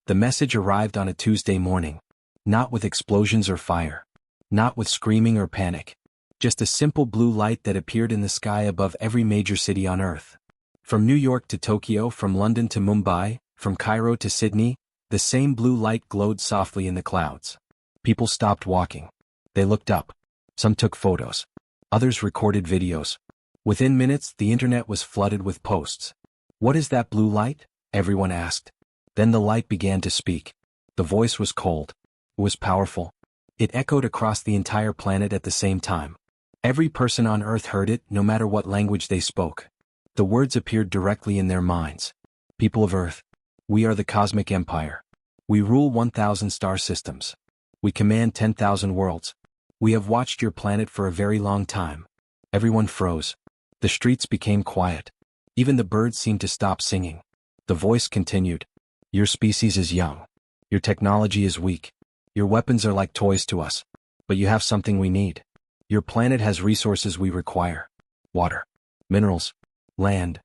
The message arrived on a Tuesday morning. Not with explosions or fire. Not with screaming or panic. Just a simple blue light that appeared in the sky above every major city on Earth. From New York to Tokyo, from London to Mumbai, from Cairo to Sydney, the same blue light glowed softly in the clouds. People stopped walking. They looked up. Some took photos. Others recorded videos. Within minutes, the internet was flooded with posts. "What is that blue light?" everyone asked. Then the light began to speak. The voice was cold. It was powerful. It echoed across the entire planet at the same time. Every person on Earth heard it, no matter what language they spoke. The words appeared directly in their minds. "People of Earth, we are the Cosmic Empire. We rule 1,000 star systems. We command 10,000 worlds. We have watched your planet for a very long time." Everyone froze. The streets became quiet. Even the birds seemed to stop singing. The voice continued. "Your species is young. Your technology is weak. Your weapons are like toys to us. But you have something we need. Your planet has resources we require. Water, minerals, land."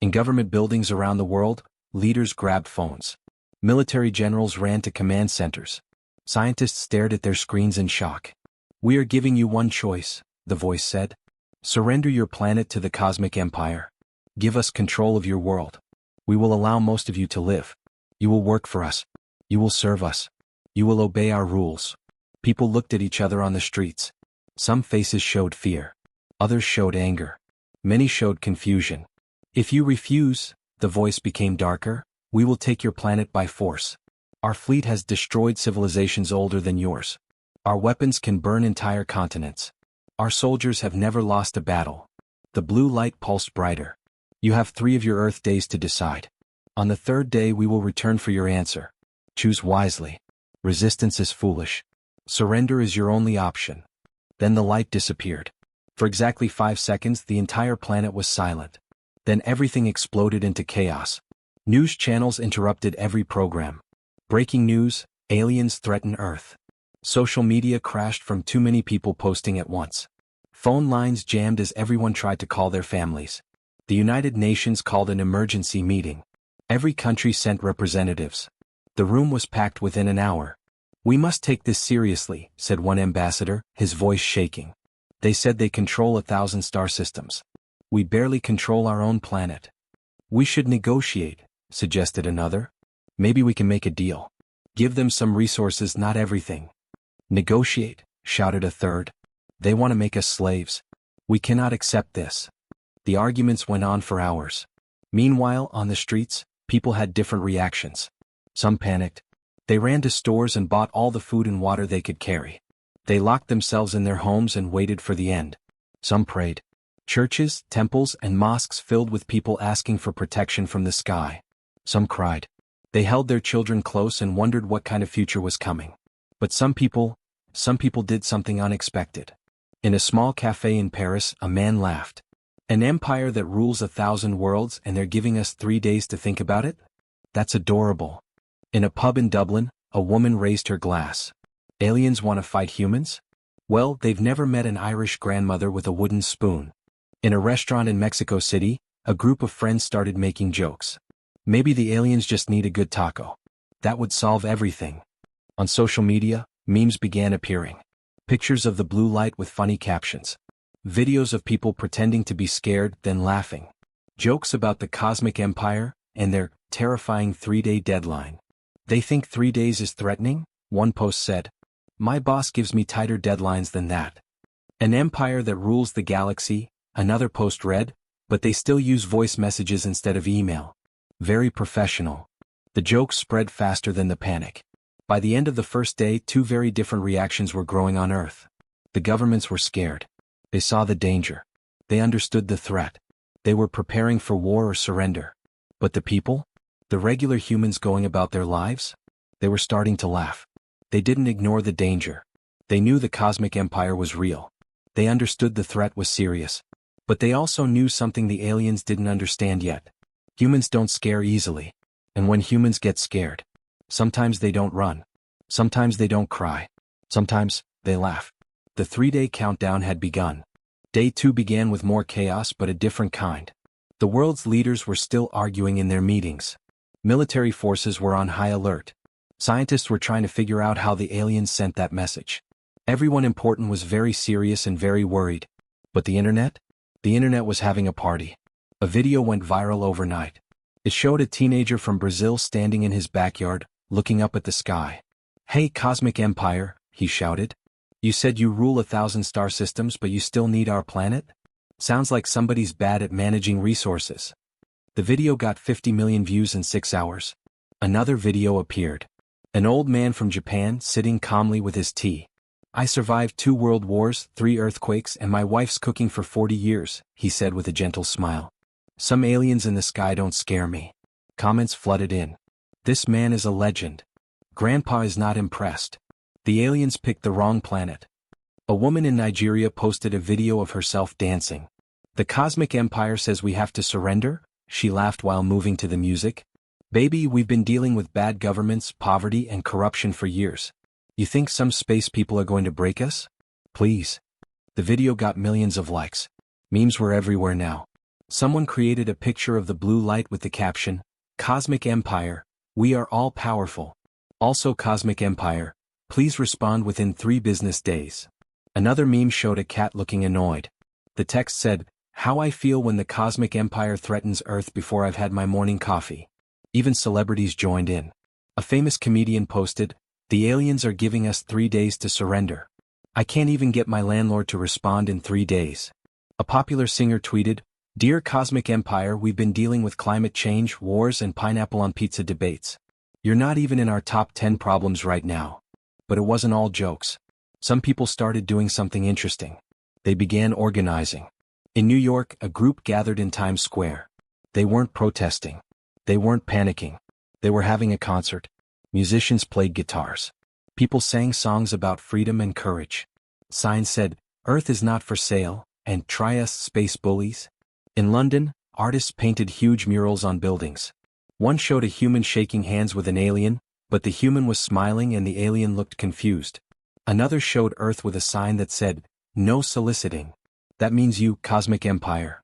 In government buildings around the world, leaders grabbed phones. Military generals ran to command centers. Scientists stared at their screens in shock. "We are giving you one choice," the voice said. "Surrender your planet to the Cosmic Empire. Give us control of your world. We will allow most of you to live. You will work for us. You will serve us. You will obey our rules." People looked at each other on the streets. Some faces showed fear. Others showed anger. Many showed confusion. "If you refuse," the voice became darker, "we will take your planet by force. Our fleet has destroyed civilizations older than yours. Our weapons can burn entire continents. Our soldiers have never lost a battle." The blue light pulsed brighter. "You have 3 of your Earth days to decide. On the 3rd day we will return for your answer. Choose wisely. Resistance is foolish. Surrender is your only option." Then the light disappeared. For exactly 5 seconds the entire planet was silent. Then everything exploded into chaos. News channels interrupted every program. Breaking news: aliens threaten Earth. Social media crashed from too many people posting at once. Phone lines jammed as everyone tried to call their families. The United Nations called an emergency meeting. Every country sent representatives. The room was packed within an hour. "We must take this seriously," said one ambassador, his voice shaking. "They said they control 1,000 star systems. We barely control our own planet." "We should negotiate," suggested another. "Maybe we can make a deal. Give them some resources, not everything." "Negotiate," shouted a third. "They want to make us slaves. We cannot accept this." The arguments went on for hours. Meanwhile, on the streets, people had different reactions. Some panicked. They ran to stores and bought all the food and water they could carry. They locked themselves in their homes and waited for the end. Some prayed. Churches, temples, and mosques filled with people asking for protection from the sky. Some cried. They held their children close and wondered what kind of future was coming. But some people did something unexpected. In a small cafe in Paris, a man laughed. "An empire that rules 1,000 worlds and they're giving us 3 days to think about it? That's adorable." In a pub in Dublin, a woman raised her glass. "Aliens want to fight humans? Well, they've never met an Irish grandmother with a wooden spoon." In a restaurant in Mexico City, a group of friends started making jokes. "Maybe the aliens just need a good taco. That would solve everything." On social media, memes began appearing. Pictures of the blue light with funny captions. Videos of people pretending to be scared, then laughing. Jokes about the Cosmic Empire and their terrifying 3-day deadline. "They think 3 days is threatening?" one post said. "My boss gives me tighter deadlines than that." "An empire that rules the galaxy," another post read, "but they still use voice messages instead of email. Very professional." The jokes spread faster than the panic. By the end of the first day, 2 very different reactions were growing on Earth. The governments were scared. They saw the danger. They understood the threat. They were preparing for war or surrender. But the people? The regular humans going about their lives? They were starting to laugh. They didn't ignore the danger. They knew the Cosmic Empire was real. They understood the threat was serious. But they also knew something the aliens didn't understand yet. Humans don't scare easily. And when humans get scared, sometimes they don't run. Sometimes they don't cry. Sometimes, they laugh. The 3-day countdown had begun. Day 2 began with more chaos but a different kind. The world's leaders were still arguing in their meetings. Military forces were on high alert. Scientists were trying to figure out how the aliens sent that message. Everyone important was very serious and very worried. But the internet? The internet was having a party. A video went viral overnight. It showed a teenager from Brazil standing in his backyard, looking up at the sky. "Hey, Cosmic Empire," he shouted. "You said you rule 1,000 star systems but you still need our planet? Sounds like somebody's bad at managing resources." The video got 50 million views in 6 hours. Another video appeared. An old man from Japan sitting calmly with his tea. "I survived 2 world wars, 3 earthquakes and my wife's cooking for 40 years, he said with a gentle smile. "Some aliens in the sky don't scare me." Comments flooded in. "This man is a legend. Grandpa is not impressed. The aliens picked the wrong planet." A woman in Nigeria posted a video of herself dancing. "The Cosmic Empire says we have to surrender?" She laughed while moving to the music. "Baby, we've been dealing with bad governments, poverty and corruption for years. You think some space people are going to break us? Please." The video got millions of likes. Memes were everywhere now. Someone created a picture of the blue light with the caption, "Cosmic Empire, we are all powerful. Also Cosmic Empire, please respond within 3 business days." Another meme showed a cat looking annoyed. The text said, "How I feel when the Cosmic Empire threatens Earth before I've had my morning coffee." Even celebrities joined in. A famous comedian posted, "The aliens are giving us 3 days to surrender. I can't even get my landlord to respond in 3 days." A popular singer tweeted, "Dear Cosmic Empire, we've been dealing with climate change, wars and pineapple on pizza debates. You're not even in our top 10 problems right now." But it wasn't all jokes. Some people started doing something interesting. They began organizing. In New York, a group gathered in Times Square. They weren't protesting. They weren't panicking. They were having a concert. Musicians played guitars. People sang songs about freedom and courage. Signs said, "Earth is not for sale," and "Try us, space bullies." In London, artists painted huge murals on buildings. One showed a human shaking hands with an alien, but the human was smiling and the alien looked confused. Another showed Earth with a sign that said, "No soliciting. That means you, Cosmic Empire."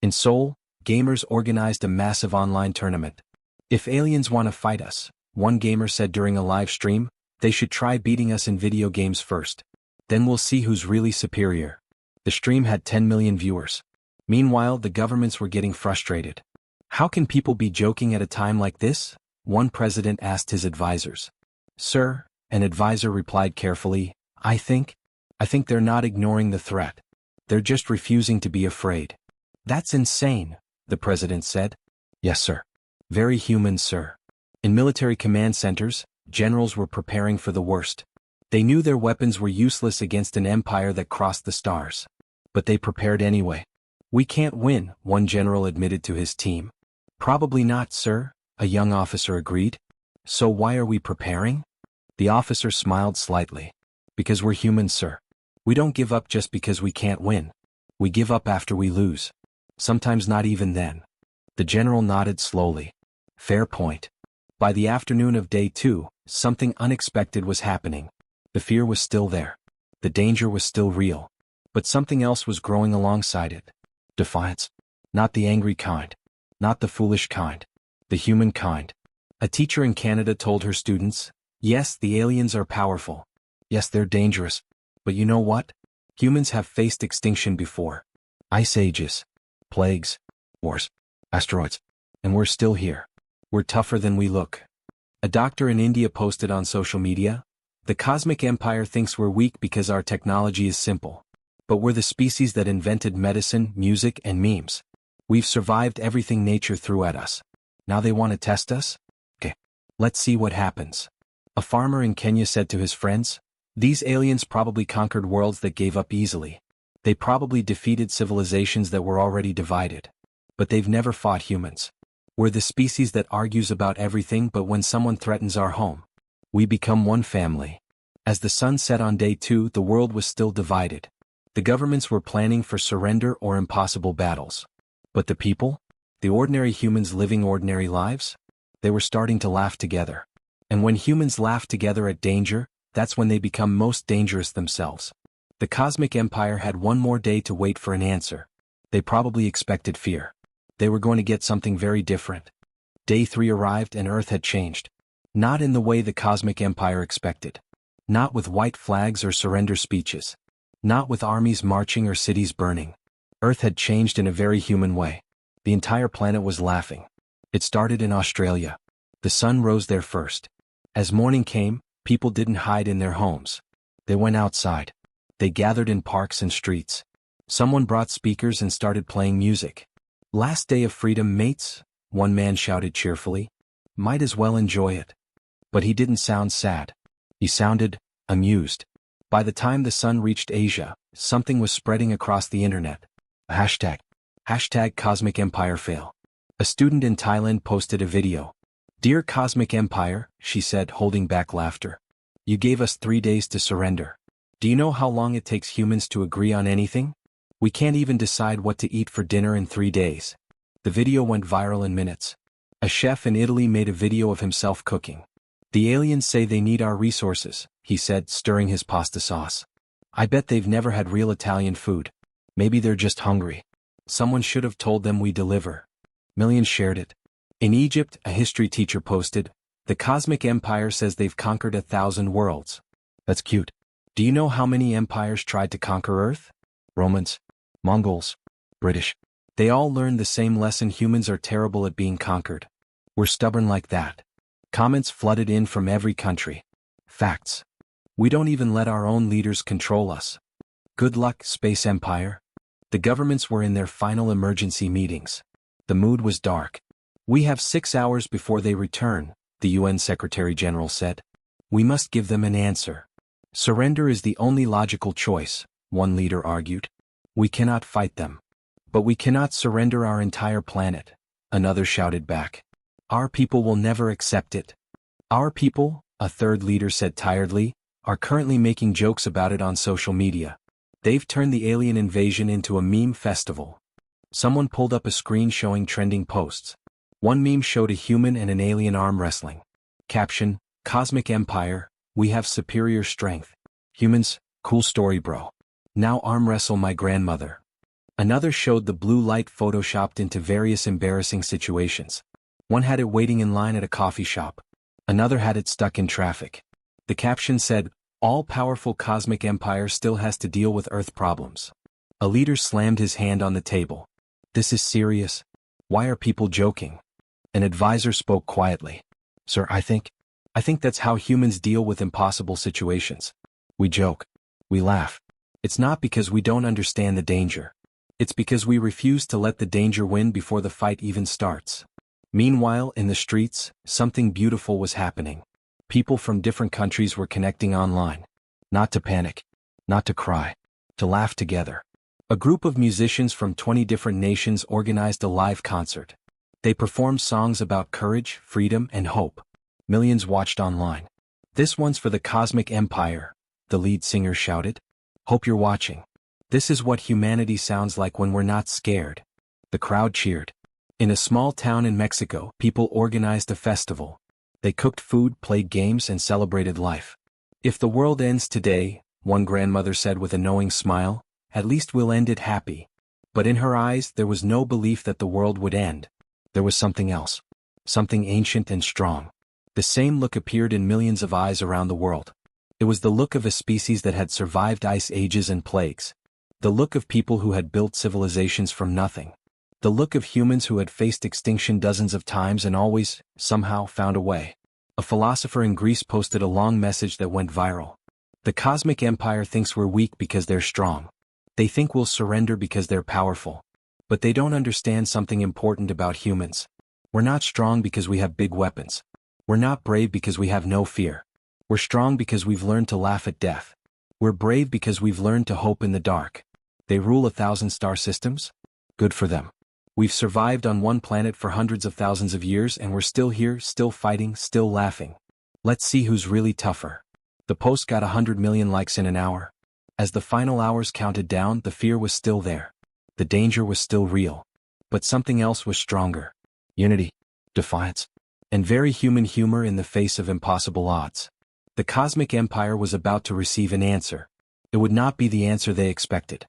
In Seoul, gamers organized a massive online tournament. "If aliens want to fight us," one gamer said during a live stream, "they should try beating us in video games first. Then we'll see who's really superior." The stream had 10 million viewers. Meanwhile, the governments were getting frustrated. "How can people be joking at a time like this?" one president asked his advisors. "Sir," an advisor replied carefully, I think they're not ignoring the threat. They're just refusing to be afraid." "That's insane," the president said. "Yes, sir. Very human, sir." In military command centers, generals were preparing for the worst. They knew their weapons were useless against an empire that crossed the stars. But they prepared anyway. "We can't win," one general admitted to his team. "Probably not, sir," a young officer agreed. "So why are we preparing?" The officer smiled slightly. "Because we're human, sir. We don't give up just because we can't win. We give up after we lose. Sometimes not even then." The general nodded slowly. "Fair point." By the afternoon of day 2, something unexpected was happening. The fear was still there. The danger was still real. But something else was growing alongside it. Defiance. Not the angry kind. Not the foolish kind. The human kind. A teacher in Canada told her students, "Yes, the aliens are powerful. Yes, they're dangerous. But you know what? Humans have faced extinction before. Ice ages. Plagues. Wars. Asteroids. And we're still here. We're tougher than we look." A doctor in India posted on social media, "The Cosmic Empire thinks we're weak because our technology is simple. But we're the species that invented medicine, music, and memes. We've survived everything nature threw at us. Now they want to test us? Okay. Let's see what happens." A farmer in Kenya said to his friends, "These aliens probably conquered worlds that gave up easily. They probably defeated civilizations that were already divided. But they've never fought humans. We're the species that argues about everything, but when someone threatens our home, we become one family." As the sun set on day 2, the world was still divided. The governments were planning for surrender or impossible battles. But the people? The ordinary humans living ordinary lives? They were starting to laugh together. And when humans laugh together at danger, that's when they become most dangerous themselves. The Cosmic Empire had one more day to wait for an answer. They probably expected fear. They were going to get something very different. Day 3 arrived and Earth had changed. Not in the way the cosmic empire expected. Not with white flags or surrender speeches. Not with armies marching or cities burning. Earth had changed in a very human way. The entire planet was laughing. It started in Australia. The sun rose there first. As morning came, people didn't hide in their homes. They went outside. They gathered in parks and streets. Someone brought speakers and started playing music. Last day of freedom, mates, one man shouted cheerfully. Might as well enjoy it. But he didn't sound sad. He sounded amused. By the time the sun reached Asia, something was spreading across the internet. A hashtag. Hashtag Cosmic Empire Fail. A student in Thailand posted a video. Dear Cosmic Empire, she said, holding back laughter. You gave us 3 days to surrender. Do you know how long it takes humans to agree on anything? We can't even decide what to eat for dinner in 3 days. The video went viral in minutes. A chef in Italy made a video of himself cooking. The aliens say they need our resources, he said, stirring his pasta sauce. I bet they've never had real Italian food. Maybe they're just hungry. Someone should have told them we deliver. Millions shared it. In Egypt, a history teacher posted, the Cosmic Empire says they've conquered 1,000 worlds. That's cute. Do you know how many empires tried to conquer Earth? Romans, Mongols, British. They all learned the same lesson: humans are terrible at being conquered. We're stubborn like that. Comments flooded in from every country. Facts. We don't even let our own leaders control us. Good luck, Space Empire. The governments were in their final emergency meetings. The mood was dark. We have 6 hours before they return, the UN Secretary General said. We must give them an answer. Surrender is the only logical choice, one leader argued. We cannot fight them. But we cannot surrender our entire planet, another shouted back. Our people will never accept it. Our people, a third leader said tiredly, are currently making jokes about it on social media. They've turned the alien invasion into a meme festival. Someone pulled up a screen showing trending posts. One meme showed a human and an alien arm wrestling. Caption, Cosmic Empire, we have superior strength. Humans, cool story bro. Now arm wrestle my grandmother. Another showed the blue light photoshopped into various embarrassing situations. One had it waiting in line at a coffee shop. Another had it stuck in traffic. The caption said, all-powerful Cosmic Empire still has to deal with Earth problems. A leader slammed his hand on the table. This is serious. Why are people joking? An advisor spoke quietly. Sir, I think that's how humans deal with impossible situations. We joke. We laugh. It's not because we don't understand the danger. It's because we refuse to let the danger win before the fight even starts. Meanwhile, in the streets, something beautiful was happening. People from different countries were connecting online. Not to panic. Not to cry. To laugh together. A group of musicians from 20 different nations organized a live concert. They performed songs about courage, freedom, and hope. Millions watched online. This one's for the Cosmic Empire, the lead singer shouted. Hope you're watching. This is what humanity sounds like when we're not scared. The crowd cheered. In a small town in Mexico, people organized a festival. They cooked food, played games, and celebrated life. If the world ends today, one grandmother said with a knowing smile, at least we'll end it happy. But in her eyes, there was no belief that the world would end. There was something else. Something ancient and strong. The same look appeared in millions of eyes around the world. It was the look of a species that had survived ice ages and plagues. The look of people who had built civilizations from nothing. The look of humans who had faced extinction dozens of times and always, somehow, found a way. A philosopher in Greece posted a long message that went viral. The Cosmic Empire thinks we're weak because they're strong. They think we'll surrender because they're powerful. But they don't understand something important about humans. We're not strong because we have big weapons. We're not brave because we have no fear. We're strong because we've learned to laugh at death. We're brave because we've learned to hope in the dark. They rule 1,000 star systems? Good for them. We've survived on one planet for hundreds of thousands of years and we're still here, still fighting, still laughing. Let's see who's really tougher. The post got 100 million likes in an hour. As the final hours counted down, the fear was still there. The danger was still real. But something else was stronger. Unity, defiance, and very human humor in the face of impossible odds. The Cosmic Empire was about to receive an answer. It would not be the answer they expected.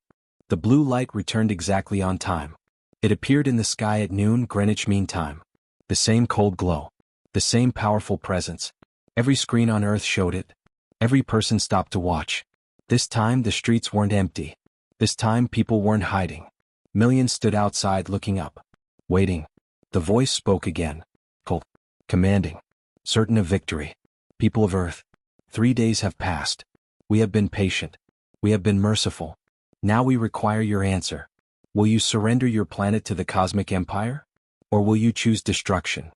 The blue light returned exactly on time. It appeared in the sky at noon Greenwich Mean Time. The same cold glow. The same powerful presence. Every screen on Earth showed it. Every person stopped to watch. This time the streets weren't empty. This time people weren't hiding. Millions stood outside looking up. Waiting. The voice spoke again. Cold. Commanding. Certain of victory. People of Earth. 3 days have passed. We have been patient. We have been merciful. Now we require your answer. Will you surrender your planet to the cosmic empire? Or will you choose destruction?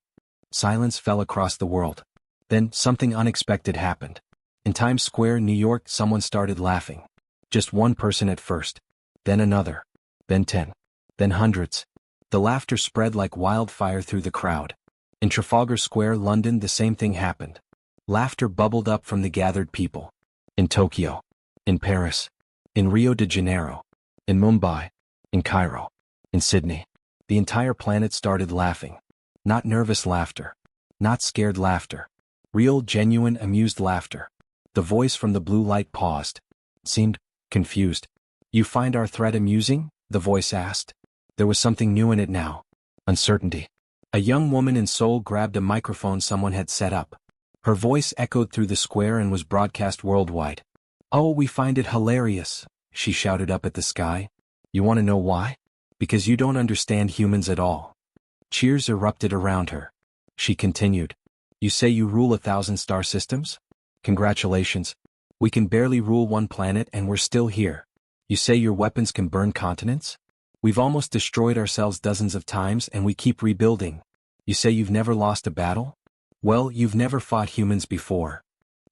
Silence fell across the world. Then, something unexpected happened. In Times Square, New York, someone started laughing. Just one person at first. Then another. Then 10. Then hundreds. The laughter spread like wildfire through the crowd. In Trafalgar Square, London, the same thing happened. Laughter bubbled up from the gathered people. In Tokyo. In Paris. In Rio de Janeiro. In Mumbai. In Cairo. In Sydney. The entire planet started laughing. Not nervous laughter. Not scared laughter. Real, genuine, amused laughter. The voice from the blue light paused. Seemed confused. You find our threat amusing? The voice asked. There was something new in it now. Uncertainty. A young woman in Seoul grabbed a microphone someone had set up. Her voice echoed through the square and was broadcast worldwide. Oh, we find it hilarious, she shouted up at the sky. You want to know why? Because you don't understand humans at all. Cheers erupted around her. She continued. You say you rule 1,000 star systems? Congratulations. We can barely rule one planet and we're still here. You say your weapons can burn continents? We've almost destroyed ourselves dozens of times and we keep rebuilding. You say you've never lost a battle? Well, you've never fought humans before.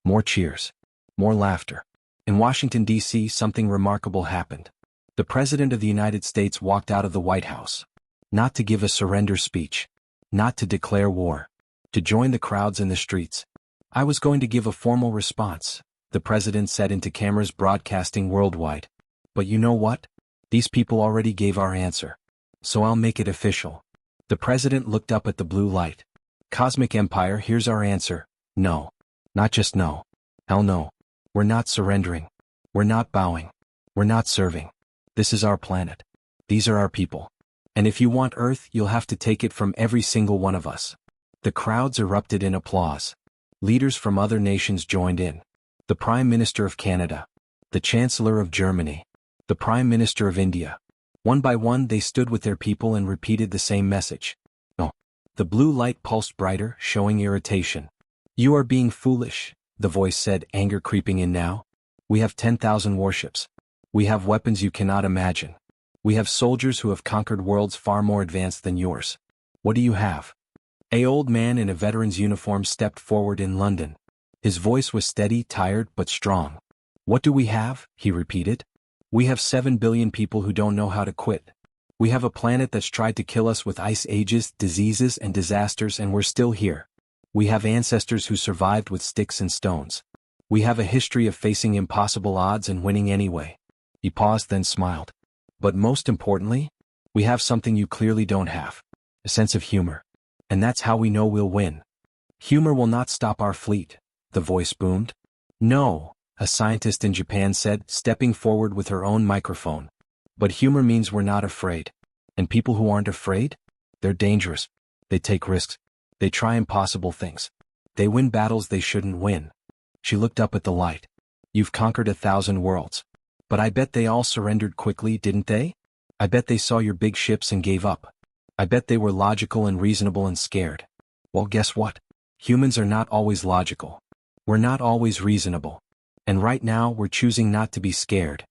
More cheers. More laughter. In Washington, D.C., something remarkable happened. The President of the United States walked out of the White House. Not to give a surrender speech. Not to declare war. To join the crowds in the streets. I was going to give a formal response, the President said into cameras broadcasting worldwide. But you know what? These people already gave our answer. So I'll make it official. The President looked up at the blue light. Cosmic Empire, here's our answer. No. Not just no. Hell no. We're not surrendering. We're not bowing. We're not serving. This is our planet. These are our people. And if you want Earth, you'll have to take it from every single one of us. The crowds erupted in applause. Leaders from other nations joined in. The Prime Minister of Canada. The Chancellor of Germany. The Prime Minister of India. One by one they stood with their people and repeated the same message. No. The blue light pulsed brighter, showing irritation. You are being foolish, the voice said, anger creeping in now. We have 10,000 warships. We have weapons you cannot imagine. We have soldiers who have conquered worlds far more advanced than yours. What do you have? An old man in a veteran's uniform stepped forward in London. His voice was steady, tired, but strong. What do we have? He repeated. We have 7 billion people who don't know how to quit. We have a planet that's tried to kill us with ice ages, diseases, and disasters, and we're still here. We have ancestors who survived with sticks and stones. We have a history of facing impossible odds and winning anyway. He paused, then smiled. But most importantly, we have something you clearly don't have. A sense of humor. And that's how we know we'll win. Humor will not stop our fleet, the voice boomed. No, a scientist in Japan said, stepping forward with her own microphone. But humor means we're not afraid. And people who aren't afraid? They're dangerous. They take risks. They try impossible things. They win battles they shouldn't win. She looked up at the light. You've conquered 1,000 worlds. But I bet they all surrendered quickly, didn't they? I bet they saw your big ships and gave up. I bet they were logical and reasonable and scared. Well, guess what? Humans are not always logical. We're not always reasonable. And right now, we're choosing not to be scared.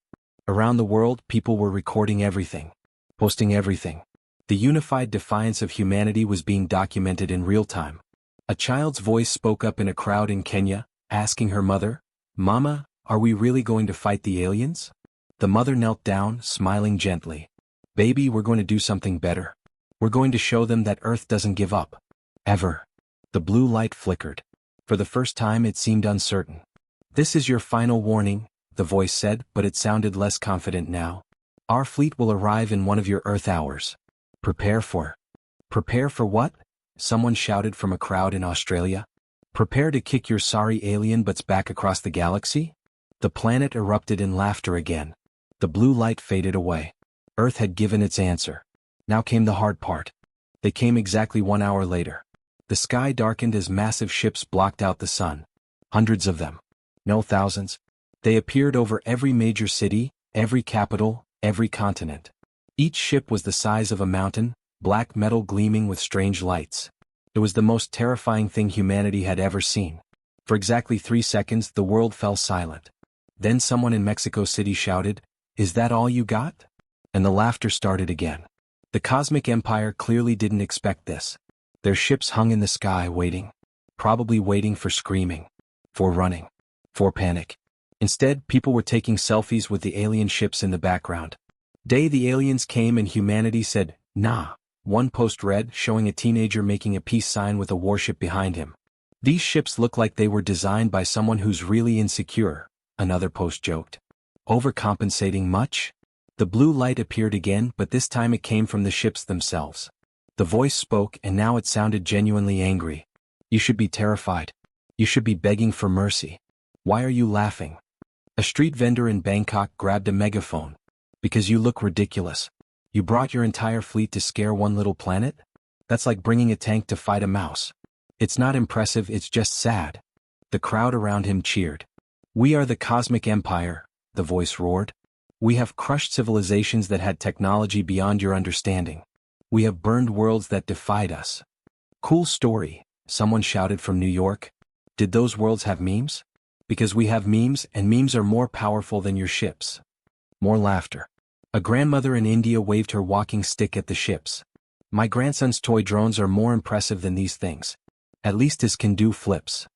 Around the world, people were recording everything. Posting everything. The unified defiance of humanity was being documented in real time. A child's voice spoke up in a crowd in Kenya, asking her mother, Mama, are we really going to fight the aliens? The mother knelt down, smiling gently. Baby, we're going to do something better. We're going to show them that Earth doesn't give up. Ever. The blue light flickered. For the first time it seemed uncertain. This is your final warning, the voice said, but it sounded less confident now. Our fleet will arrive in one of your Earth hours. Prepare for what? Someone shouted from a crowd in Australia. Prepare to kick your sorry alien butts back across the galaxy? The planet erupted in laughter again. The blue light faded away. Earth had given its answer. Now came the hard part. They came exactly 1 hour later. The sky darkened as massive ships blocked out the sun. Hundreds of them. No, thousands. They appeared over every major city, every capital, every continent. Each ship was the size of a mountain, black metal gleaming with strange lights. It was the most terrifying thing humanity had ever seen. For exactly 3 seconds the world fell silent. Then someone in Mexico City shouted, "Is that all you got?" And the laughter started again. The Cosmic Empire clearly didn't expect this. Their ships hung in the sky waiting. Probably waiting for screaming. For running. For panic. Instead, people were taking selfies with the alien ships in the background. The aliens came and humanity said, "Nah." One post read, showing a teenager making a peace sign with a warship behind him. "These ships look like they were designed by someone who's really insecure," another post joked. "Overcompensating much?" The blue light appeared again, but this time it came from the ships themselves. The voice spoke, and now it sounded genuinely angry. "You should be terrified. You should be begging for mercy. Why are you laughing?" A street vendor in Bangkok grabbed a megaphone. "Because you look ridiculous. You brought your entire fleet to scare one little planet? That's like bringing a tank to fight a mouse. It's not impressive, it's just sad." The crowd around him cheered. "We are the Cosmic Empire," the voice roared. "We have crushed civilizations that had technology beyond your understanding. We have burned worlds that defied us." "Cool story," someone shouted from New York. "Did those worlds have memes?" "Because we have memes, and memes are more powerful than your ships." More laughter. A grandmother in India waved her walking stick at the ships. "My grandson's toy drones are more impressive than these things. At least his can do flips."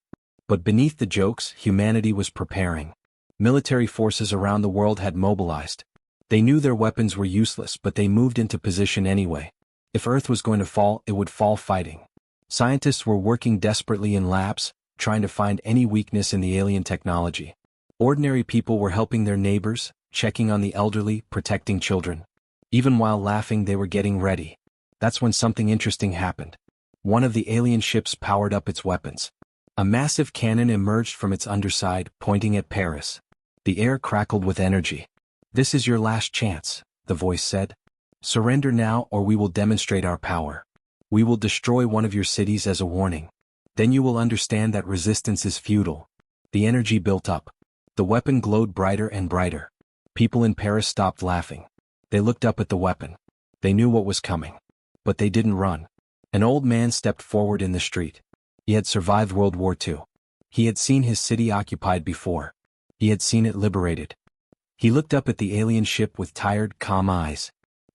But beneath the jokes, humanity was preparing. Military forces around the world had mobilized. They knew their weapons were useless, but they moved into position anyway. If Earth was going to fall, it would fall fighting. Scientists were working desperately in labs, trying to find any weakness in the alien technology. Ordinary people were helping their neighbors, checking on the elderly, protecting children. Even while laughing, they were getting ready. That's when something interesting happened. One of the alien ships powered up its weapons. A massive cannon emerged from its underside, pointing at Paris. The air crackled with energy. "This is your last chance," the voice said. "Surrender now or we will demonstrate our power. We will destroy one of your cities as a warning. Then you will understand that resistance is futile." The energy built up. The weapon glowed brighter and brighter. People in Paris stopped laughing. They looked up at the weapon. They knew what was coming. But they didn't run. An old man stepped forward in the street. He had survived World War II. He had seen his city occupied before. He had seen it liberated. He looked up at the alien ship with tired, calm eyes.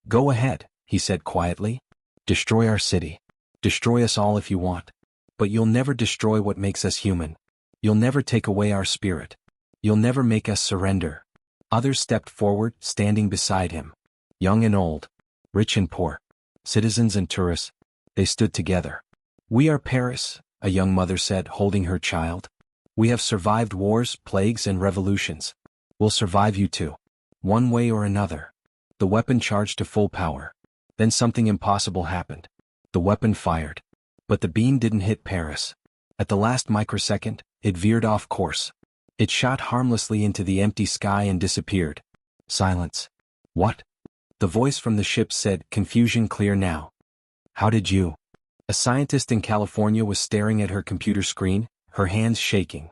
"Go ahead," he said quietly. "Destroy our city. Destroy us all if you want. But you'll never destroy what makes us human. You'll never take away our spirit. You'll never make us surrender." Others stepped forward, standing beside him. Young and old. Rich and poor. Citizens and tourists. They stood together. "We are Paris," a young mother said, holding her child. "We have survived wars, plagues, and revolutions. We'll survive you too. One way or another." The weapon charged to full power. Then something impossible happened. The weapon fired. But the beam didn't hit Paris. At the last microsecond, it veered off course. It shot harmlessly into the empty sky and disappeared. Silence. "What?" The voice from the ship said, confusion clear now. "How did you?" A scientist in California was staring at her computer screen, her hands shaking.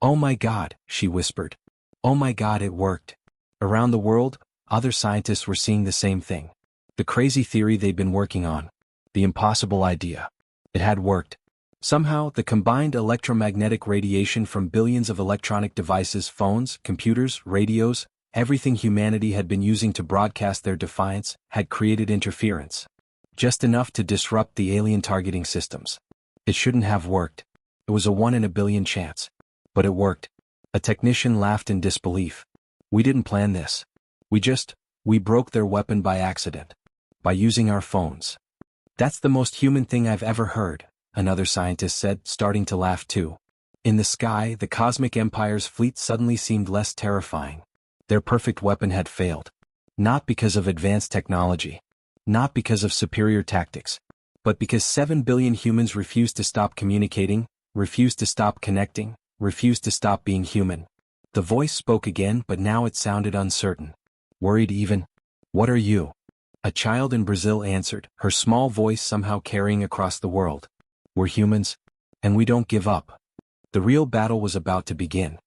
"Oh my God," she whispered. "Oh my God, it worked." Around the world, other scientists were seeing the same thing. The crazy theory they'd been working on. The impossible idea. It had worked. Somehow, the combined electromagnetic radiation from billions of electronic devices, phones, computers, radios, everything humanity had been using to broadcast their defiance, had created interference. Just enough to disrupt the alien targeting systems. It shouldn't have worked. It was a 1 in a billion chance. But it worked. A technician laughed in disbelief. "We didn't plan this. We broke their weapon by accident. By using our phones." "That's the most human thing I've ever heard," another scientist said, starting to laugh too. In the sky, the Cosmic Empire's fleet suddenly seemed less terrifying. Their perfect weapon had failed. Not because of advanced technology. Not because of superior tactics. But because 7 billion humans refused to stop communicating, refused to stop connecting, refused to stop being human. The voice spoke again, but now it sounded uncertain. "Worried even? What are you?" A child in Brazil answered, her small voice somehow carrying across the world. We're humans, and we don't give up. The real battle was about to begin.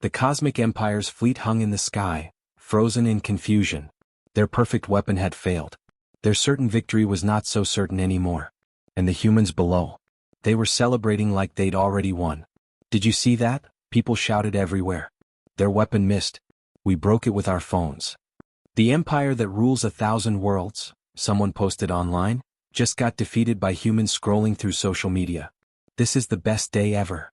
The Cosmic Empire's fleet hung in the sky, frozen in confusion. Their perfect weapon had failed. Their certain victory was not so certain anymore. And the humans below. They were celebrating like they'd already won. Did you see that? People shouted everywhere. Their weapon missed. We broke it with our phones. The empire that rules 1,000 worlds, someone posted online, just got defeated by humans scrolling through social media. This is the best day ever.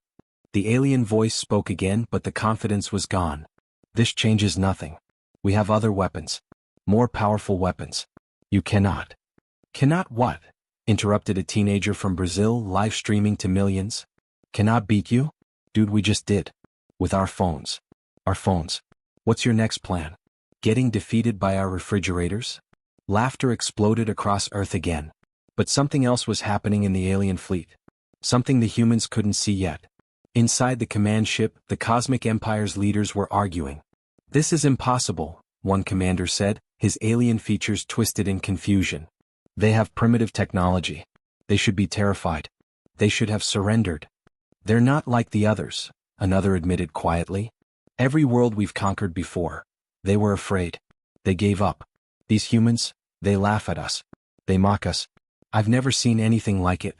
The alien voice spoke again, but the confidence was gone. This changes nothing. We have other weapons. More powerful weapons. You cannot. Cannot what? Interrupted a teenager from Brazil, live streaming to millions. Cannot beat you? Dude, we just did. With our phones. Our phones. What's your next plan? Getting defeated by our refrigerators? Laughter exploded across Earth again. But something else was happening in the alien fleet. Something the humans couldn't see yet. Inside the command ship, the Cosmic Empire's leaders were arguing. This is impossible, one commander said, his alien features twisted in confusion. They have primitive technology. They should be terrified. They should have surrendered. They're not like the others, another admitted quietly. Every world we've conquered before. They were afraid. They gave up. These humans, they laugh at us. They mock us. I've never seen anything like it.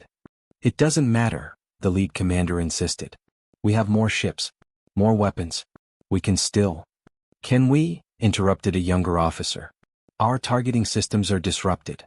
It doesn't matter, the lead commander insisted. We have more ships. More weapons. We can still. Can we? Interrupted a younger officer. Our targeting systems are disrupted.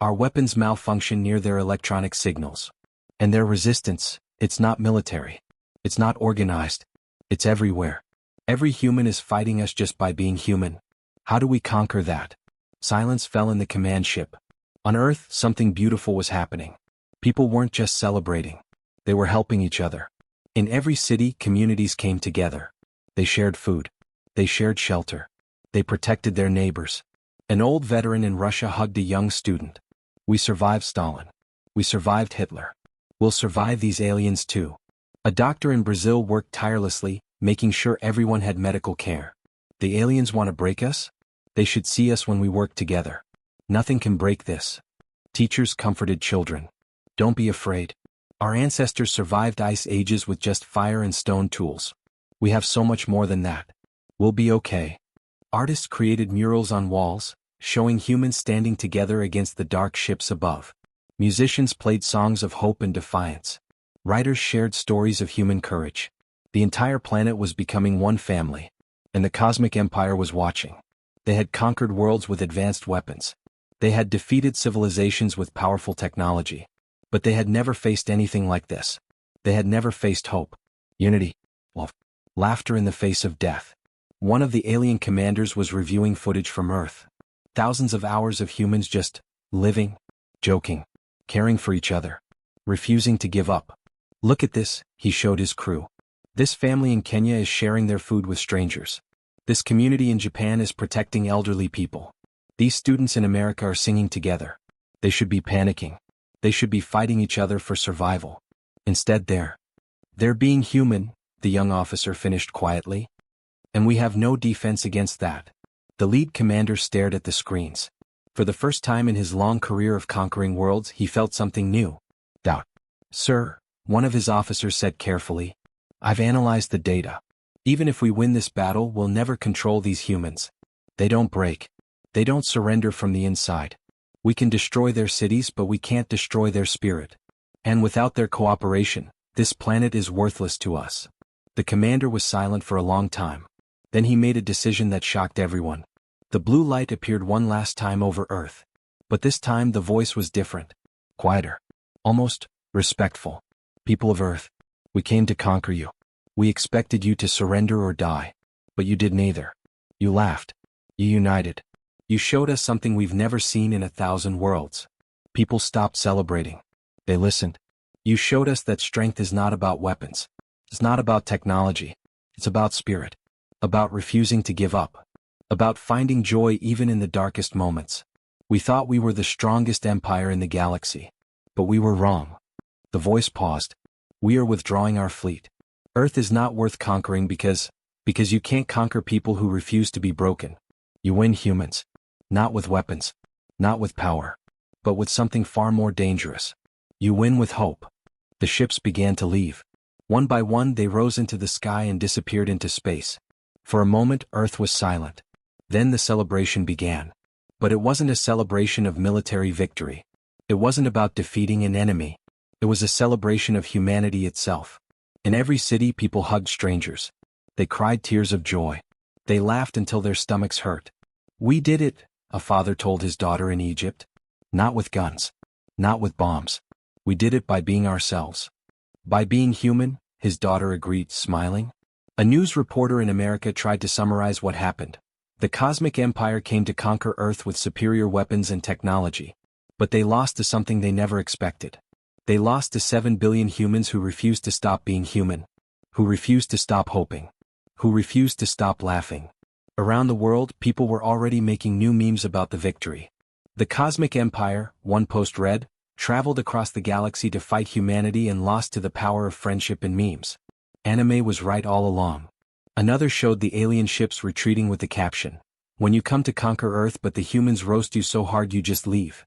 Our weapons malfunction near their electronic signals. And their resistance, it's not military. It's not organized. It's everywhere. Every human is fighting us just by being human. How do we conquer that? Silence fell in the command ship. On Earth, something beautiful was happening. People weren't just celebrating. They were helping each other. In every city, communities came together. They shared food. They shared shelter. They protected their neighbors. An old veteran in Russia hugged a young student. We survived Stalin. We survived Hitler. We'll survive these aliens too. A doctor in Brazil worked tirelessly, making sure everyone had medical care. The aliens want to break us? They should see us when we work together. Nothing can break this. Teachers comforted children. Don't be afraid. Our ancestors survived ice ages with just fire and stone tools. We have so much more than that. We'll be okay. Artists created murals on walls, showing humans standing together against the dark ships above. Musicians played songs of hope and defiance. Writers shared stories of human courage. The entire planet was becoming one family. And the Cosmic Empire was watching. They had conquered worlds with advanced weapons. They had defeated civilizations with powerful technology. But they had never faced anything like this. They had never faced hope, unity, love, laughter in the face of death. One of the alien commanders was reviewing footage from Earth. Thousands of hours of humans just living, joking, caring for each other, refusing to give up. Look at this, he showed his crew. This family in Kenya is sharing their food with strangers. This community in Japan is protecting elderly people. These students in America are singing together. They should be panicking. They should be fighting each other for survival. Instead they're being human, the young officer finished quietly. And we have no defense against that. The lead commander stared at the screens. For the first time in his long career of conquering worlds, he felt something new. Doubt. Sir, one of his officers said carefully, I've analyzed the data. Even if we win this battle, we'll never control these humans. They don't break. They don't surrender from the inside. We can destroy their cities, but we can't destroy their spirit. And without their cooperation, this planet is worthless to us. The commander was silent for a long time. Then he made a decision that shocked everyone. The blue light appeared one last time over Earth. But this time the voice was different. Quieter. Almost respectful. People of Earth, we came to conquer you. We expected you to surrender or die. But you did neither. You laughed. You united. You showed us something we've never seen in 1,000 worlds. People stopped celebrating. They listened. You showed us that strength is not about weapons. It's not about technology. It's about spirit. About refusing to give up. About finding joy even in the darkest moments. We thought we were the strongest empire in the galaxy. But we were wrong. The voice paused. We are withdrawing our fleet. Earth is not worth conquering because you can't conquer people who refuse to be broken. You win humans. Not with weapons. Not with power. But with something far more dangerous. You win with hope. The ships began to leave. One by one they rose into the sky and disappeared into space. For a moment Earth was silent. Then the celebration began. But it wasn't a celebration of military victory. It wasn't about defeating an enemy. It was a celebration of humanity itself. In every city people hugged strangers. They cried tears of joy. They laughed until their stomachs hurt. "We did it," a father told his daughter in Egypt. "Not with guns. Not with bombs. We did it by being ourselves." "By being human," his daughter agreed, smiling. A news reporter in America tried to summarize what happened. The cosmic empire came to conquer Earth with superior weapons and technology. But they lost to something they never expected. They lost to 7 billion humans who refused to stop being human. Who refused to stop hoping. Who refused to stop laughing. Around the world, people were already making new memes about the victory. The cosmic empire, one post read, traveled across the galaxy to fight humanity and lost to the power of friendship and memes. Anime was right all along. Another showed the alien ships retreating with the caption, "When you come to conquer Earth but the humans roast you so hard you just leave."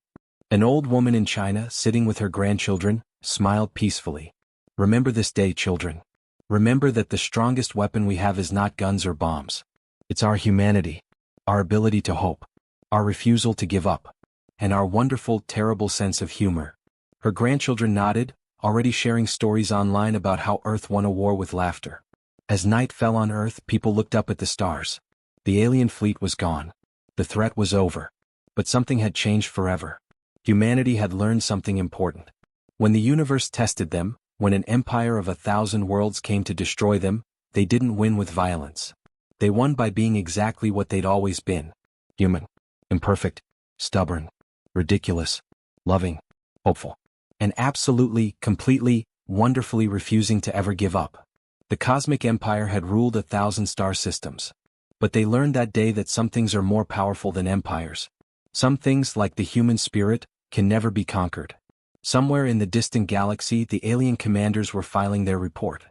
An old woman in China, sitting with her grandchildren, smiled peacefully. "Remember this day, children. Remember that the strongest weapon we have is not guns or bombs. It's our humanity, our ability to hope, our refusal to give up, and our wonderful, terrible sense of humor." Her grandchildren nodded, already sharing stories online about how Earth won a war with laughter. As night fell on Earth, people looked up at the stars. The alien fleet was gone. The threat was over. But something had changed forever. Humanity had learned something important. When the universe tested them, when an empire of 1,000 worlds came to destroy them, they didn't win with violence. They won by being exactly what they'd always been. Human. Imperfect. Stubborn. Ridiculous. Loving. Hopeful. And absolutely, completely, wonderfully refusing to ever give up. The cosmic empire had ruled 1,000 star systems. But they learned that day that some things are more powerful than empires. Some things, like the human spirit, can never be conquered. Somewhere in the distant galaxy, the alien commanders were filing their report.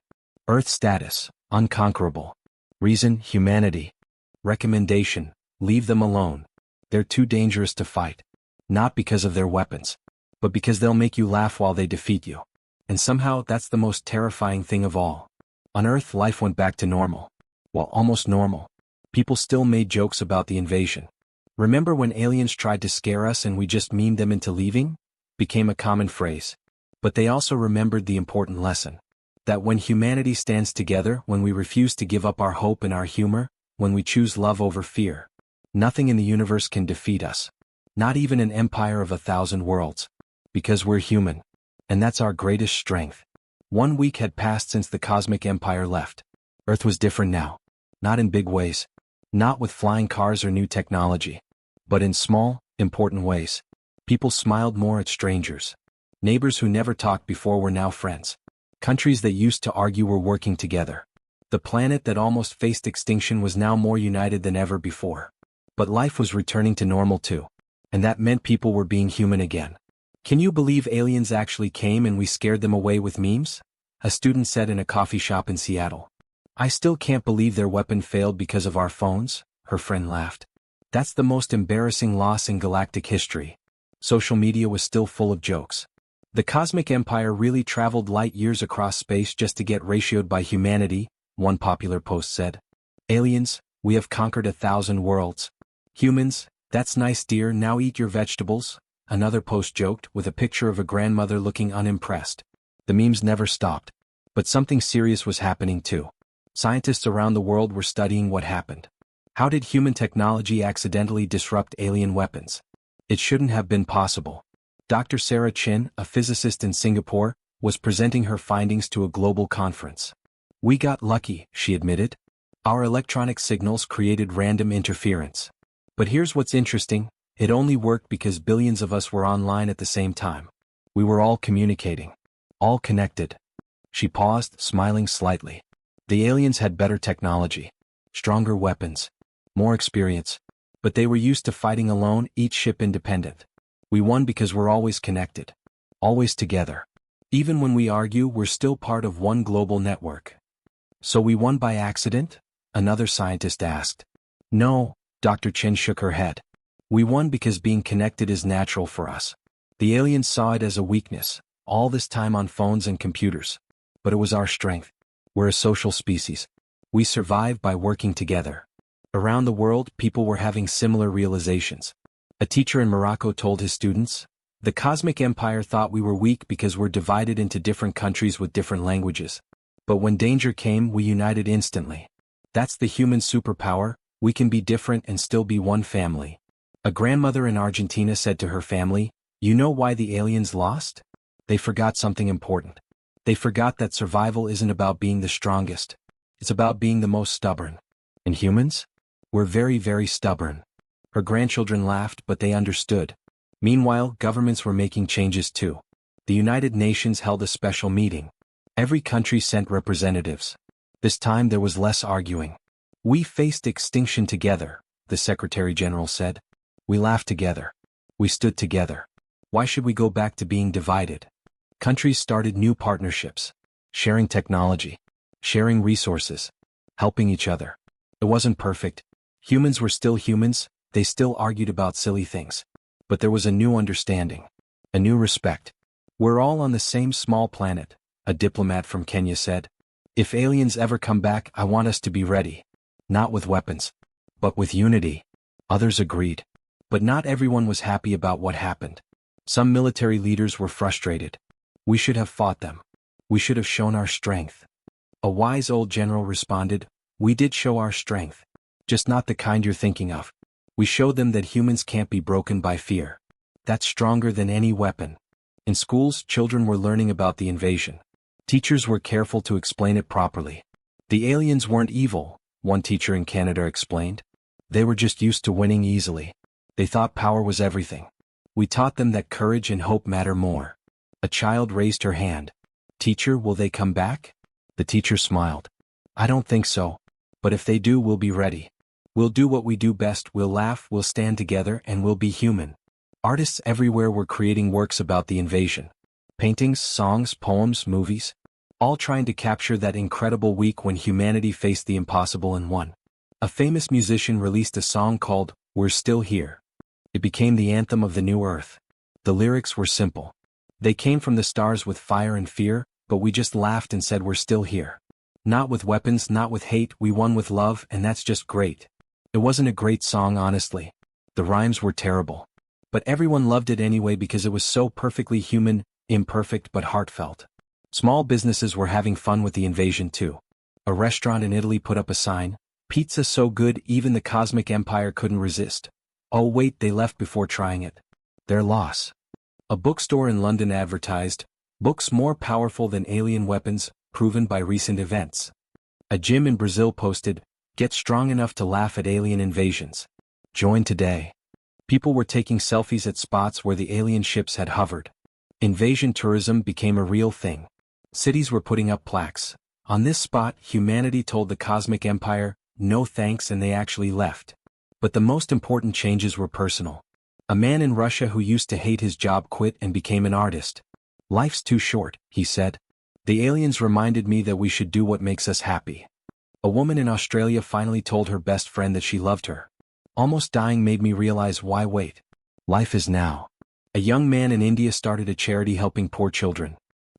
Earth status, unconquerable. Reason, humanity. Recommendation, leave them alone. They're too dangerous to fight. Not because of their weapons, but because they'll make you laugh while they defeat you. And somehow that's the most terrifying thing of all. On Earth, life went back to normal. Well, almost normal. People still made jokes about the invasion. "Remember when aliens tried to scare us and we just memed them into leaving?" became a common phrase. But they also remembered the important lesson. That when humanity stands together, when we refuse to give up our hope and our humor, when we choose love over fear, nothing in the universe can defeat us. Not even an empire of 1,000 worlds. Because we're human. And that's our greatest strength. 1 week had passed since the cosmic empire left. Earth was different now. Not in big ways. Not with flying cars or new technology. But in small, important ways. People smiled more at strangers. Neighbors who never talked before were now friends. Countries that used to argue were working together. The planet that almost faced extinction was now more united than ever before. But life was returning to normal too. And that meant people were being human again. "Can you believe aliens actually came and we scared them away with memes?" a student said in a coffee shop in Seattle. "I still can't believe their weapon failed because of our phones," her friend laughed. "That's the most embarrassing loss in galactic history." Social media was still full of jokes. The cosmic empire really traveled light years across space just to get ratioed by humanity, one popular post said. "Aliens, we have conquered 1,000 worlds. Humans, that's nice dear, now eat your vegetables," another post joked, with a picture of a grandmother looking unimpressed. The memes never stopped. But something serious was happening too. Scientists around the world were studying what happened. How did human technology accidentally disrupt alien weapons? It shouldn't have been possible. Dr. Sarah Chin, a physicist in Singapore, was presenting her findings to a global conference. "We got lucky," she admitted. "Our electronic signals created random interference. But here's what's interesting, it only worked because billions of us were online at the same time. We were all communicating. All connected." She paused, smiling slightly. The aliens had better technology. Stronger weapons. More experience. But they were used to fighting alone, each ship independent. We won because we're always connected. Always together. Even when we argue, we're still part of one global network. "So we won by accident?" another scientist asked. "No," Dr. Chen shook her head. "We won because being connected is natural for us. The aliens saw it as a weakness, all this time on phones and computers. But it was our strength. We're a social species. We survive by working together. Around the world, people were having similar realizations. A teacher in Morocco told his students, "The cosmic empire thought we were weak because we're divided into different countries with different languages. But when danger came, we united instantly. That's the human superpower, we can be different and still be one family." A grandmother in Argentina said to her family, "You know why the aliens lost? They forgot something important. They forgot that survival isn't about being the strongest. It's about being the most stubborn. And humans? We're very, very stubborn." Her grandchildren laughed, but they understood. Meanwhile, governments were making changes too. The United Nations held a special meeting. Every country sent representatives. This time there was less arguing. "We faced extinction together," the Secretary General said. "We laughed together. We stood together. Why should we go back to being divided?" Countries started new partnerships. Sharing technology. Sharing resources. Helping each other. It wasn't perfect. Humans were still humans, they still argued about silly things. But there was a new understanding. A new respect. "We're all on the same small planet," a diplomat from Kenya said. "If aliens ever come back, I want us to be ready. Not with weapons, but with unity." Others agreed. But not everyone was happy about what happened. Some military leaders were frustrated. "We should have fought them. We should have shown our strength." A wise old general responded, "We did show our strength. Just not the kind you're thinking of. We showed them that humans can't be broken by fear. That's stronger than any weapon." In schools, children were learning about the invasion. Teachers were careful to explain it properly. "The aliens weren't evil," one teacher in Canada explained. "They were just used to winning easily. They thought power was everything. We taught them that courage and hope matter more." A child raised her hand. "Teacher, will they come back?" The teacher smiled. "I don't think so. But if they do, we'll be ready. We'll do what we do best, we'll laugh, we'll stand together, and we'll be human." Artists everywhere were creating works about the invasion. Paintings, songs, poems, movies. All trying to capture that incredible week when humanity faced the impossible and won. A famous musician released a song called "We're Still Here." It became the anthem of the new Earth. The lyrics were simple. "They came from the stars with fire and fear, but we just laughed and said we're still here. Not with weapons, not with hate, we won with love, and that's just great." It wasn't a great song, honestly. The rhymes were terrible. But everyone loved it anyway because it was so perfectly human, imperfect but heartfelt. Small businesses were having fun with the invasion too. A restaurant in Italy put up a sign, "Pizza so good even the cosmic empire couldn't resist." Oh wait, they left before trying it. Their loss. A bookstore in London advertised, "Books more powerful than alien weapons, proven by recent events." A gym in Brazil posted, "Get strong enough to laugh at alien invasions. Join today." People were taking selfies at spots where the alien ships had hovered. Invasion tourism became a real thing. Cities were putting up plaques. "On this spot, humanity told the cosmic empire, no thanks," and they actually left. But the most important changes were personal. A man in Russia who used to hate his job quit and became an artist. "Life's too short," he said. "The aliens reminded me that we should do what makes us happy." A woman in Australia finally told her best friend that she loved her. "Almost dying made me realize why wait. Life is now." A young man in India started a charity helping poor children.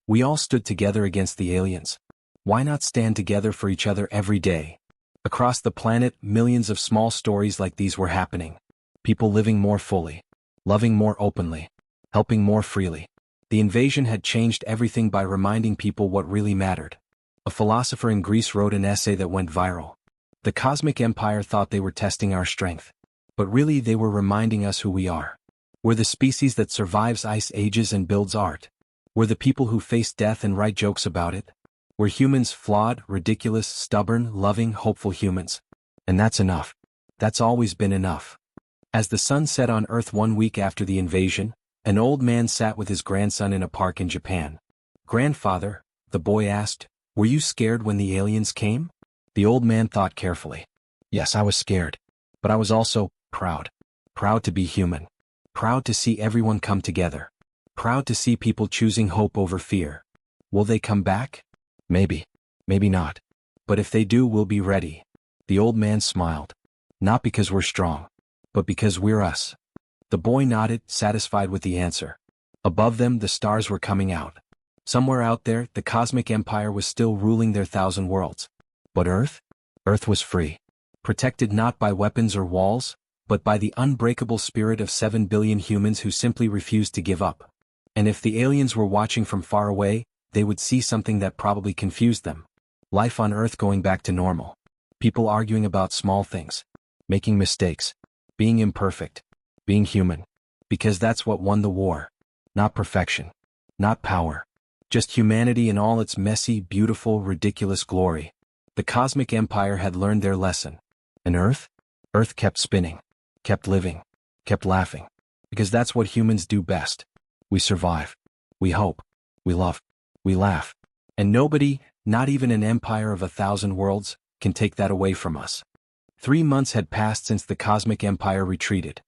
"We all stood together against the aliens. Why not stand together for each other every day?" Across the planet, millions of small stories like these were happening. People living more fully. Loving more openly. Helping more freely. The invasion had changed everything by reminding people what really mattered. A philosopher in Greece wrote an essay that went viral. "The cosmic empire thought they were testing our strength. But really they were reminding us who we are. We're the species that survives ice ages and builds art. We're the people who face death and write jokes about it. We're humans, flawed, ridiculous, stubborn, loving, hopeful humans. And that's enough. That's always been enough." As the sun set on Earth one week after the invasion, an old man sat with his grandson in a park in Japan. "Grandfather," the boy asked, "were you scared when the aliens came?" The old man thought carefully. "Yes, I was scared. But I was also proud. Proud to be human. Proud to see everyone come together. Proud to see people choosing hope over fear. Will they come back? Maybe. Maybe not. But if they do, we'll be ready." The old man smiled. "Not because we're strong, but because we're us." The boy nodded, satisfied with the answer. Above them, the stars were coming out. Somewhere out there, the cosmic empire was still ruling their 1,000 worlds. But Earth? Earth was free. Protected not by weapons or walls, but by the unbreakable spirit of 7 billion humans who simply refused to give up. And if the aliens were watching from far away, they would see something that probably confused them. Life on Earth going back to normal. People arguing about small things. Making mistakes. Being imperfect. Being human. Because that's what won the war. Not perfection. Not power. Just humanity in all its messy, beautiful, ridiculous glory. The cosmic empire had learned their lesson. And Earth? Earth kept spinning. Kept living. Kept laughing. Because that's what humans do best. We survive. We hope. We love. We laugh. And nobody, not even an empire of 1,000 worlds, can take that away from us. 3 months had passed since the cosmic empire retreated.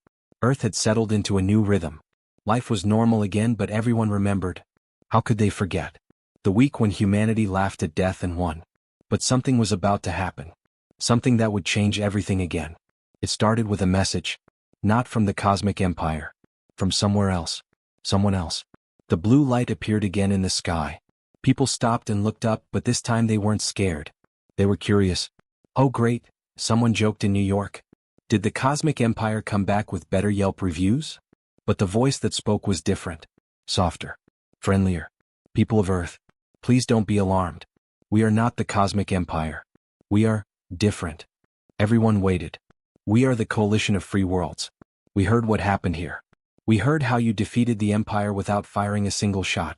Earth had settled into a new rhythm. Life was normal again, but everyone remembered. How could they forget? The week when humanity laughed at death and won. But something was about to happen. Something that would change everything again. It started with a message. Not from the cosmic empire. From somewhere else. Someone else. The blue light appeared again in the sky. People stopped and looked up, but this time they weren't scared. They were curious. Oh great, someone joked in New York. Did the cosmic empire come back with better Yelp reviews? But the voice that spoke was different. Softer. Friendlier. People of Earth, please don't be alarmed. We are not the cosmic empire. We are different. Everyone waited. We are the coalition of free worlds. We heard what happened here. We heard how you defeated the empire without firing a single shot.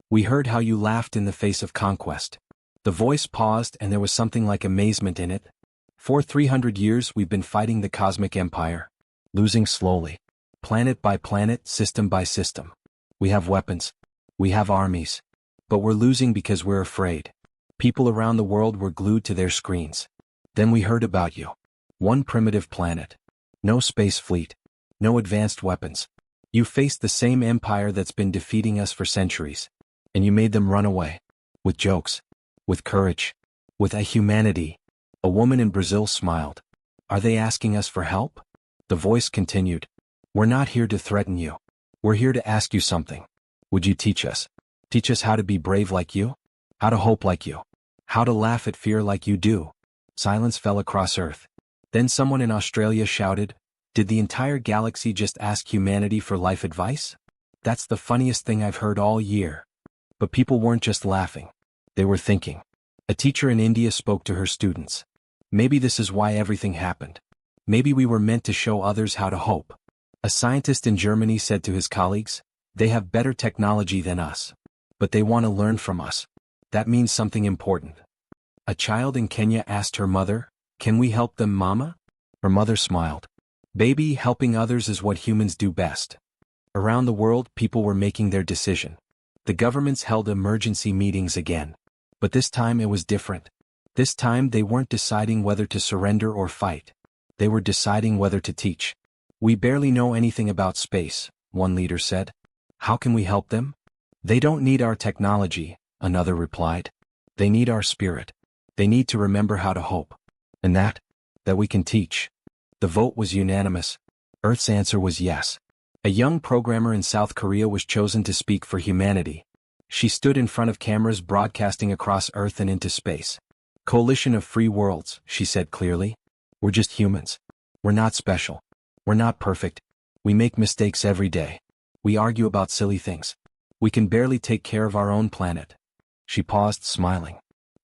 We heard how you laughed in the face of conquest. The voice paused and there was something like amazement in it. For 300 years we've been fighting the cosmic empire. Losing slowly. Planet by planet, system by system. We have weapons. We have armies. But we're losing because we're afraid. People around the world were glued to their screens. Then we heard about you. One primitive planet. No space fleet. No advanced weapons. You faced the same empire that's been defeating us for centuries. And you made them run away. With jokes. With courage. With a humanity. A woman in Brazil smiled. Are they asking us for help? The voice continued. We're not here to threaten you. We're here to ask you something. Would you teach us? Teach us how to be brave like you? How to hope like you? How to laugh at fear like you do? Silence fell across Earth. Then someone in Australia shouted, did the entire galaxy just ask humanity for life advice? That's the funniest thing I've heard all year. But people weren't just laughing. They were thinking. A teacher in India spoke to her students. Maybe this is why everything happened. Maybe we were meant to show others how to hope. A scientist in Germany said to his colleagues, they have better technology than us. But they want to learn from us. That means something important. A child in Kenya asked her mother, can we help them, Mama? Her mother smiled. Baby, helping others is what humans do best. Around the world, people were making their decision. The governments held emergency meetings again. But this time it was different. This time they weren't deciding whether to surrender or fight. They were deciding whether to teach. We barely know anything about space, one leader said. How can we help them? They don't need our technology, another replied. They need our spirit. They need to remember how to hope. And that we can teach. The vote was unanimous. Earth's answer was yes. A young programmer in South Korea was chosen to speak for humanity. She stood in front of cameras broadcasting across Earth and into space. Coalition of free worlds, she said clearly. We're just humans. We're not special. We're not perfect. We make mistakes every day. We argue about silly things. We can barely take care of our own planet. She paused, smiling.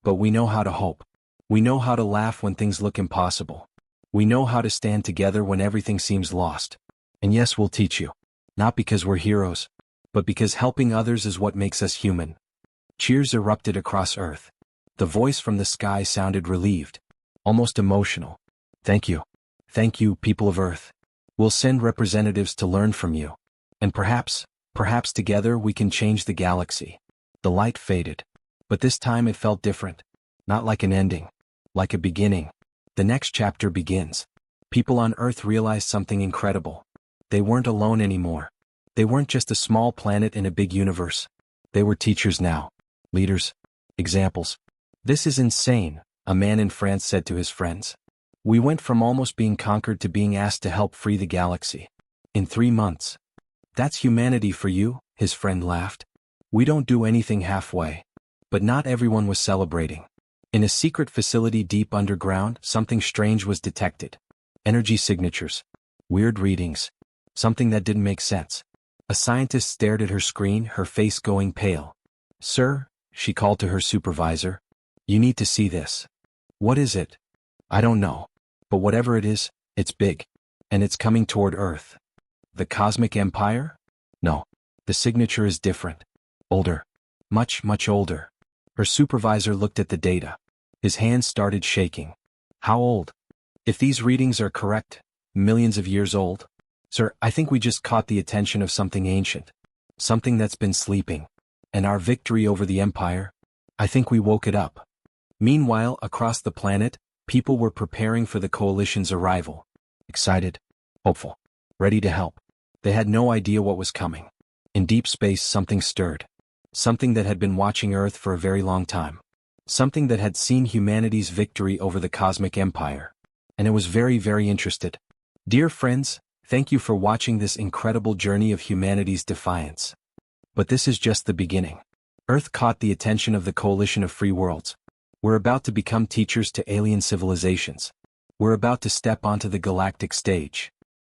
But we know how to hope. We know how to laugh when things look impossible. We know how to stand together when everything seems lost. And yes, we'll teach you. Not because we're heroes, but because helping others is what makes us human. Cheers erupted across Earth. The voice from the sky sounded relieved, almost emotional. Thank you. Thank you, people of Earth. We'll send representatives to learn from you. And perhaps together we can change the galaxy. The light faded. But this time it felt different. Not like an ending. Like a beginning. The next chapter begins. People on Earth realized something incredible. They weren't alone anymore. They weren't just a small planet in a big universe. They were teachers now. Leaders. Examples. This is insane, a man in France said to his friends. We went from almost being conquered to being asked to help free the galaxy. In 3 months. That's humanity for you, his friend laughed. We don't do anything halfway. But not everyone was celebrating. In a secret facility deep underground, something strange was detected. Energy signatures. Weird readings. Something that didn't make sense. A scientist stared at her screen, her face going pale. Sir, she called to her supervisor. You need to see this. What is it? I don't know. But whatever it is, it's big. And it's coming toward Earth. The Cosmic Empire? No. The signature is different. Older. Much, much older. Her supervisor looked at the data. His hands started shaking. How old? If these readings are correct, millions of years old? Sir, I think we just caught the attention of something ancient. Something that's been sleeping. And our victory over the Empire? I think we woke it up. Meanwhile, across the planet, people were preparing for the Coalition's arrival. Excited, hopeful, ready to help. They had no idea what was coming. In deep space, something stirred. Something that had been watching Earth for a very long time. Something that had seen humanity's victory over the Cosmic Empire. And it was very, very interested. Dear friends, thank you for watching this incredible journey of humanity's defiance. But this is just the beginning. Earth caught the attention of the Coalition of Free Worlds. We're about to become teachers to alien civilizations. We're about to step onto the galactic stage.